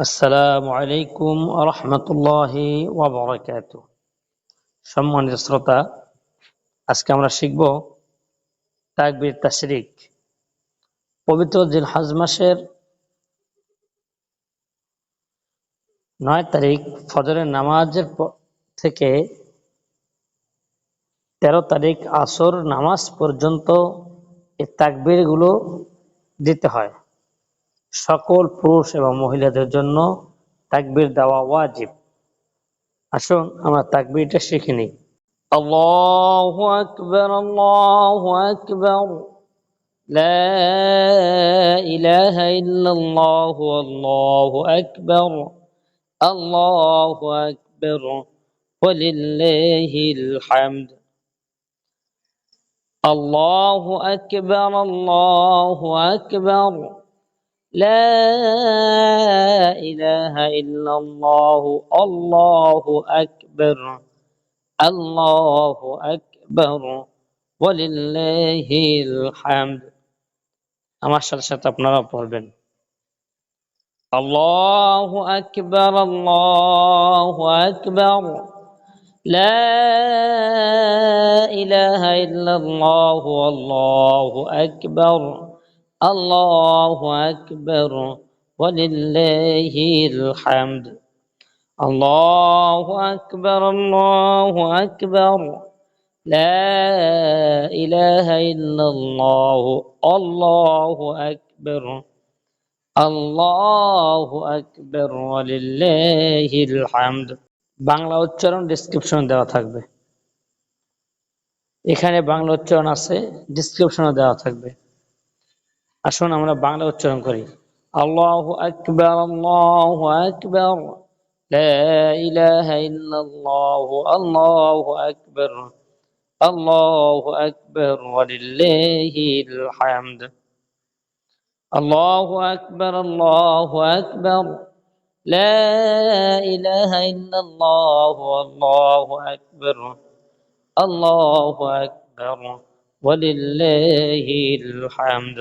আসসালামু আলাইকুম রহমতুল্লাহি ওয়া বারাকাতুহু। সম্মানিত শ্রোতা, আজকে আমরা শিখব তাকবীর তাশরিক। পবিত্র জিলহজ মাসের 9 তারিখ ফজরের নামাজের থেকে 13 তারিখ আসর নামাজ পর্যন্ত এই তাকবীরগুলো দিতে হয়। সকল পুরুষ এবং মহিলাদের জন্য তাকবীর দেওয়া ওয়াজিব। আসুন আমরা তাকবীরটা শিখে নিই। আল্লাহু আকবার, আল্লাহু আকবার, লা ইলাহা ইল্লাল্লাহু, আল্লাহু আকবার, আল্লাহু আকবার, ওয়ালিল্লাহিল হামদ। আল্লাহু আকবার, আল্লাহু আকবার, লা ইলাহা ইল্লাল্লাহু, আল্লাহু আকবার, আল্লাহু আকবার, ওয়ালিল্লাহিল হামদ। আমার সাথে সাথে আপনারা পড়বেন। আল্লাহু আকবার, আল্লাহু আকবার, লা ইলাহা ইল্লাল্লাহু, আল্লাহু আকবার, আল্লাহু আকবার, ওয়ালিল্লাহিল হামদ। আল্লাহু আকবার, আল্লাহু আকবার, লা ইলাহা ইল্লাল্লাহু, আল্লাহু আকবার, আল্লাহু আকবার, ওয়ালিল্লাহিল হামদ। বাংলা উচ্চারণ ডেসক্রিপশনে দেওয়া থাকবে। এখানে বাংলা উচ্চারণ আছে, ডেসক্রিপশনে দেওয়া থাকবে। আসুন আমরা বাংলা উচ্চারণ করি। আল্লাহু আকবার, আল্লাহু আকবার, লা ইলাহা ইল্লাল্লাহু, আল্লাহু আকবার, আল্লাহু আকবার, ওয়ালিল্লাহিল হামদ। আল্লাহু আকবার, আল্লাহু আকবার, লা ইলাহা ইল্লাল্লাহু, আল্লাহু আকবার, আল্লাহু আকবার, ওয়ালিল্লাহিল হামদ।